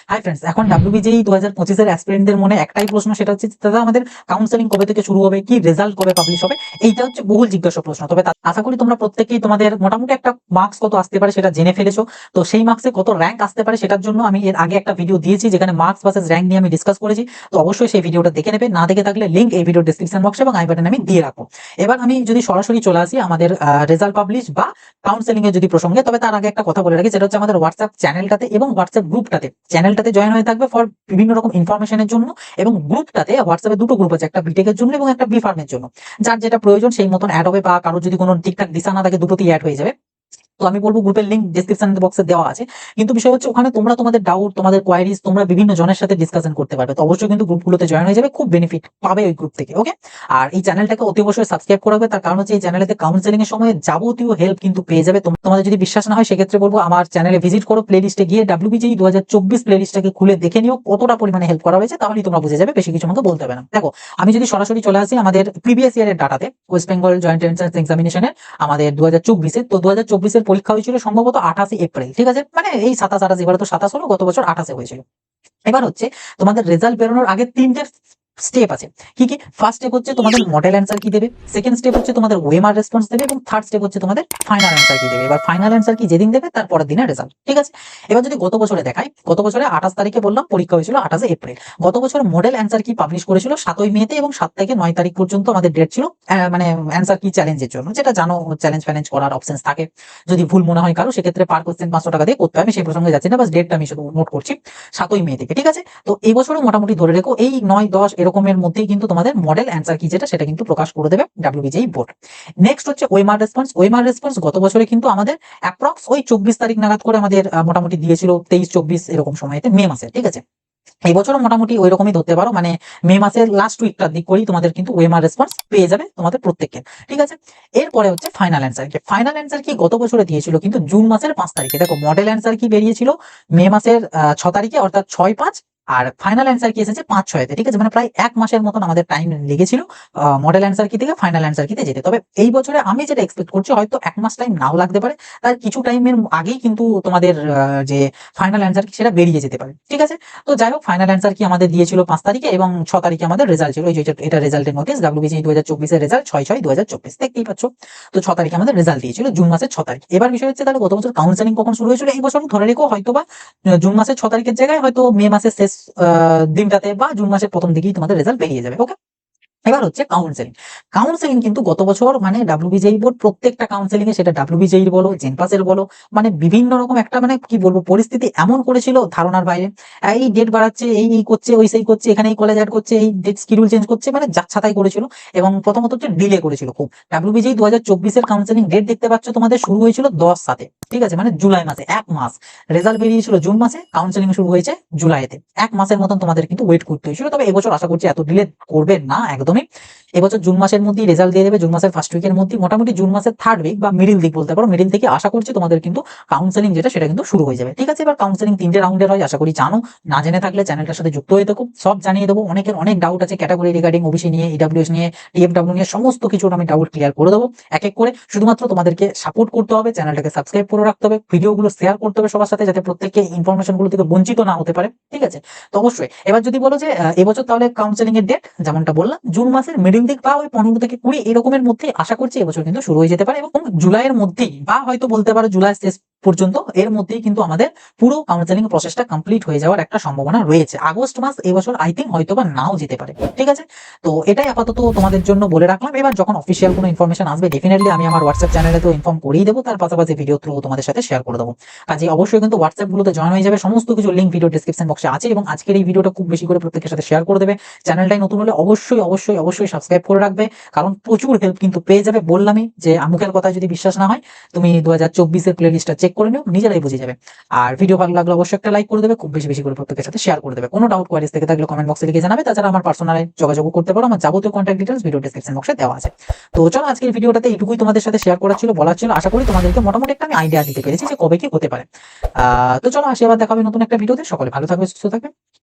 Hi friends, এখন WBJEE 2025-এর অ্যাসপিরেন্টদের মনে একটাই প্রশ্ন, সেটা হচ্ছে দাদা আমাদের কাউন্সেলিং কবে থেকে শুরু হবে, কি রেজাল্ট কবে পাবলিশ হবে। এইটা হচ্ছে বহুল জিজ্ঞাসা প্রশ্ন। তবে আশা করি তোমরা প্রত্যেকেই তোমাদের মোটামুটি একটা মার্কস কত আসতে পারে সেটা জেনে ফেলেছো। তো সেই মার্কসে কত র্যাঙ্ক আসতে পারে সেটার জন্য আমি এর আগে একটা ভিডিও দিয়েছি যেখানে মার্কস ভার্সেস র্যাঙ্ক নিয়ে আমি ডিসকাস করেছি। তো অবশ্যই সেই ভিডিওটা দেখে নেবে, না দেখে থাকলে লিঙ্ক এই ভিডিও ডেসক্রিপশন বক্সে এবং আই বাটনে আমি দিয়ে রাখবো। এবার আমি যদি সরাসরি চলে আসি আমাদের রেজাল্ট পাবলিশ বা কাউন্সেলিং এর যদি প্রসঙ্গে, তবে তার আগে একটা কথা বলে রাখি, যেটা হচ্ছে আমাদের হোয়াটসঅ্যাপ চ্যানেলটাতে এবং হোয়াটসঅ্যাপ গ্রুপটাতে, চ্যানেলটাতে জয়েন হয়ে থাকবে ফর বিভিন্ন রকম ইনফরমেশনের জন্য, এবং গ্রুপটাতে হোয়াটসঅ্যাপে দুটো গ্রুপ আছে, একটা বিটেকের জন্য এবং একটা বি ফার্মের জন্য। যার যেটা প্রয়োজন সেই মতন অ্যাড হবে, বা কারো যদি কোনো ঠিকঠাক দিশা না থাকে দুটোতেই অ্যাড হয়ে যাবে। তো আমি বলবো গ্রুপের লিঙ্ক ডেসক্রিপশন বক্সে দেওয়া আছে। কিন্তু বিষয় হচ্ছে ওখানে তোমরা তোমাদের ডাউট, তোমাদের কোয়ারিজ তোমরা বিভিন্ন জনের সাথে ডিসকাশন করতে পারবে। তো অবশ্যই কিন্তু গ্রুপগুলোতে জয়েন হয়ে যাবে, খুব বেনিফিট পাবে ওই গ্রুপ থেকে। ওকে, আর এই চ্যানেলটাকে অতি অবশ্যই সাবস্ক্রাইব করে রাখবে, তার কারণ হচ্ছে এই চ্যানেলেতে কাউন্সেলিং এর সময় যাবতীয় হেল্প কিন্তু পেয়ে যাবে। তোমাদের যদি বিশ্বাস না হয় সেক্ষেত্রে বলবো আমার চ্যানেলে ভিজিট করো, প্লে লিস্টে গিয়ে ডাব্লিউবিজেই 2024 প্লে লিস্টটাকে খুলে দেখে নিও কতটা পরিমাণে হেল্প করা হয়েছে, তাহলেই তোমরা বুঝে যাবে, বেশি কিছু আমাকে বলতে হবে না। দেখো, আমি যদি সরাসরি চলে আসি আমাদের প্রিভিয়াস ইয়ারের ডাটাতে, ওয়েস্ট বেঙ্গল জয়েন্ট এন্ট্রান্স এক্সামিনেশনের আমাদের 2024-এর, তো 2024-এর পরীক্ষা হয়েছিল সম্ভবত 28 এপ্রিল। ঠিক আছে, মানে এই 27-28, এবারে তো 27 হলো, গত বছর 28-এ হয়েছিল। এবার হচ্ছে তোমাদের রেজাল্ট বেরোনোর আগে তিনটে স্টেপ আছে। কি কি? ফার্স্ট স্টেপ হচ্ছে তোমাদের মডেল অ্যান্সার কি দেবে, সেকেন্ড স্টেপ হচ্ছে তোমাদের ওএমআর রেসপন্স দেবে, এবং থার্ড স্টেপ হচ্ছে তোমাদের ফাইনাল অ্যান্সার কি দেবে। এবার ফাইনাল অ্যান্সার কি যেদিন দেবে তার পরের দিনের রেজাল্ট। ঠিক আছে, এবার যদি গত বছরে দেখাই, গত বছরে 28 তারিখে বললাম পরীক্ষা হয়েছিল 28 এপ্রিল। গত বছর মডেল অ্যান্সার কি পাবলিশ করেছিল 7ই মেতে, এবং 7 থেকে 9 তারিখ পর্যন্ত আমাদের ডেট ছিল মানে অ্যান্সার কি চ্যালেঞ্জের জন্য, যেটা জানো চ্যালেঞ্জ ফ্যালেঞ্জ করার অপশন থাকে। যদি ভুল মনে হয় কারো সেক্ষেত্রে পার কোশ্চেন 500 টাকা দিয়ে করতে হবে, আমি সেই প্রসঙ্গে যাচ্ছি না, বাস ডেটটা আমি শুধু নোট করছি 7ই মে থেকে। ঠিক আছে, তো এই বছরও মোটামুটি ধরে রেখো এই 9-10 এরকমের মধ্যেই কিন্তু তোমাদের মডেল অ্যান্সার কি যেটা সেটা কিন্তু প্রকাশ করে দেবে ডাব্লিউবিজেই বোর্ড। নেক্সট হচ্ছে ওএমআর রেসপন্স। ওএমআর রেসপন্স গত বছরে কিন্তু আমাদের অ্যাপ্রক্স ওই 24 তারিখ নাগাদ করে আমাদের মোটামুটি দিয়েছিল, 23-24 এরকম সময়তে, মে মাসে। ঠিক আছে, এই বছরও মোটামুটি ওই রকমই ধরতে পারো, মানে মে মাসের লাস্ট উইকটার দিক করেই তোমাদের কিন্তু ওএমআর রেসপন্স পেয়ে যাবে তোমাদের প্রত্যেককে। ঠিক আছে, এরপরে হচ্ছে ফাইনাল অ্যান্সার কি। ফাইনাল অ্যান্সার কি গত বছরে দিয়েছিল কিন্তু জুন মাসের 5 তারিখে। দেখো, মডেল অ্যান্সার কি বেরিয়েছিল মে মাসের 6 তারিখে, অর্থাৎ 6-5, আর ফাইনাল অ্যান্সার কি এসেছে 5-6-তে। ঠিক আছে, মানে প্রায় 1 মাসের মতন আমাদের টাইম লেগেছিল মডেল অ্যান্সার কি থেকে ফাইনাল অ্যান্সার কিতে যেতে। তবে এই বছরে আমি যেটা এক্সপেক্ট করছি, হয়তো 1 মাস টাইম নাও লাগতে পারে, তার কিছু টাইমের আগেই কিন্তু তোমাদের যে ফাইনাল অ্যান্সার কি সেটা বেরিয়ে যেতে পারে। ঠিক আছে, তো যাই হোক, ফাইনাল অ্যান্সার কি আমাদের দিয়েছিল 5 তারিখে, এবং 6 তারিখে আমাদের রেজাল্ট ছিল। এই যে এটা রেজাল্টের নোটিস, ডাব্লিউবিসি 2024-এর রেজাল্ট 6/6/2024, দেখতেই পাচ্ছ। তো 6 তারিখে আমাদের রেজাল্ট দিয়েছিল, জুন মাসের 6 তারিখ। এবার বিষয় হচ্ছে তাহলে গত বছর কাউন্সেলিং কখন শুরু হয়েছিল, এই বছর ধরে রেখো হয়তো বা জুন মাসের 6 তারিখের জায়গায় হয়তো মে মাসের শেষ দিনটাতে বা জুন মাসের প্রথম দিকেই তোমাদের রেজাল্ট বেরিয়ে যাবে। ওকে, এবার হচ্ছে কাউন্সেলিং। কাউন্সেলিং কিন্তু গত বছর মানে ডাব্লিউবিজেই বোর্ড প্রত্যেকটা কাউন্সেলিং এ, সেটা ডাব্লিউবিজেই বলো জেনপাসের বলো, মানে বিভিন্ন রকম একটা মানে কি বলবো পরিস্থিতি এমন করেছিল ধারণার বাইরে। এই ডেট বাড়াচ্ছে, এই করছে, ওই সেই করছে, এখানে এই কলেজ অ্যাড করছে, এই ডেট শিডিউল চেঞ্জ করছে, মানে যাচ্ছাতাই করেছিল। এবং প্রথমত হচ্ছে ডিলে করেছিল খুব। ডাব্লিউবিজেই 2024-এর কাউন্সেলিং ডেট দেখতে পাচ্ছ তোমাদের শুরু হয়েছিল 10/7-এ। ঠিক আছে, মানে জুলাই মাসে 1 মাস। রেজাল্ট বেরিয়েছিল জুন মাসে, কাউন্সেলিং শুরু হয়েছে জুলাইতে। 1 মাসের মতন তোমাদের কিন্তু ওয়েট করতে হয়েছিল। তবে এবছর আশা করছি এত ডিলে করবে না একদমই। এবছর জুন মাসের মধ্যেই রেজাল্ট দিয়ে দেবে, জুন মাসের ফার্স্ট উইকের মধ্যে, মোটামুটি জুন মাসের থার্ড উইক বা মিডিল দিক বলতে পারো, মিডিল থেকে আশা করছি তোমাদের কিন্তু কাউন্সেলিং যেটা সেটা কিন্তু শুরু হয়ে যাবে। ঠিক আছে, এবার কাউন্সেলিং 3টে রাউন্ডের হয়, আশা করি জানো। না জেনে থাকলে চ্যানেলটার সাথে যুক্ত হয়ে থাকো, সব জানিয়ে দেবো। অনেকের অনেক ডাউট আছে ক্যাটাগরি রিগার্ডিং, ওবিসি নিয়ে, ইডব্লিউএস নিয়ে, টিএফডব্লিউ নিয়ে, সমস্ত কিছুর আমি ডাউট ক্লিয়ার করে দেবো এক এক করে। শুধুমাত্র তোমাদেরকে সাপোর্ট করতে হবে, চ্যানেলটাকে সাবস্ক্রাইব করে রাখতে হবে, ভিডিওগুলো শেয়ার করতে হবে সবার সাথে, যাতে প্রত্যেককে ইনফরমেশন গুলো থেকে বঞ্চিত না হতে পারে। ঠিক আছে, তো অবশ্যই এবার যদি বলো যে এবছর তাহলে কাউন্সেলিং এর ডেট যেমনটা বললাম জুন মাসের মিডিল দিক বা ওই 15 থেকে 20 এরকমের মধ্যে আশা করছি এবছর কিন্তু শুরু হয়ে যেতে পারে, এবং জুলাইয়ের মধ্যেই বা হয়তো বলতে পারো জুলাই শেষ পর্যন্ত এর মধ্যেই কিন্তু আমাদের পুরো কাউন্সেলিং প্রসেসটা কমপ্লিট হয়ে যাওয়ার একটা সম্ভাবনা রয়েছে। আগস্ট মাস এবছর আই থিঙ্ক হয়তো বা নাও যেতে পারে। ঠিক আছে, তো এটাই আপাতত তোমাদের জন্য বলে রাখলাম। এবার যখন অফিসিয়াল কোনো ইনফরমেশন আসবে ডেফিনেটলি আমি আমার হোয়াটসঅ্যাপ চ্যানেলে তো ইনফর্ম করেই দেবো, তার পাশাপাশি ভিডিও থ্রু তোমাদের সাথে শেয়ার করে দেবো। কাজে অবশ্যই কিন্তু হোয়াটসঅ্যাপ গুলোতে জয়েন হয়ে যাবে, সমস্ত কিছু লিঙ্ক ভিডিও ডিসক্রিপশন বক্সে আছে। এবং আজকের এই ভিডিওটা খুব বেশি করে প্রত্যেকের সাথে শেয়ার করে দেবে। চ্যানেলটাই নতুন হলে অবশ্যই অবশ্যই অবশ্যই সাবস্ক্রাইব করে রাখবে, কারণ প্রচুর হেল্প কিন্তু পেয়ে যাবে। বললামই যে মুখের কথা যদি বিশ্বাস না হয়, তুমি 2024-এর প্লে লিস্টটা চেক করে নিও, নিজেরাই বুঝে যাবে। আর ভিডিও ভালো লাগলে অবশ্যই একটা লাইক করে দেবে, খুব বেশি বেশি করে প্রত্যেকের সাথে শেয়ার করে দেবে। কোনো ডাউট কোয়ারিজ থেকে থাকলে কমেন্ট বক্সে লিখে জানাবে, তাছাড়া আমার পার্সোনালি যোগাযোগ করতে পারো, আমার যাবতীয় কন্ট্যাক্ট ডিটেলস ভিডিও ডেসক্রিপশন বক্সে দেওয়া আছে। তো চলো, আজকের ভিডিওটাতে এইটুকুই তোমাদের সাথে শেয়ার করার ছিল, বলার ছিল। আশা করি তোমাদেরকে মোটামুটি একটা আমি আইডিয়া দিতে পেরেছি যে কবে কি হতে পারে। তো চলো আসি, আবার দেখা হবে নতুন একটা ভিডিওতে। সকলে ভালো থাকবে, সুস্থ থাকবে।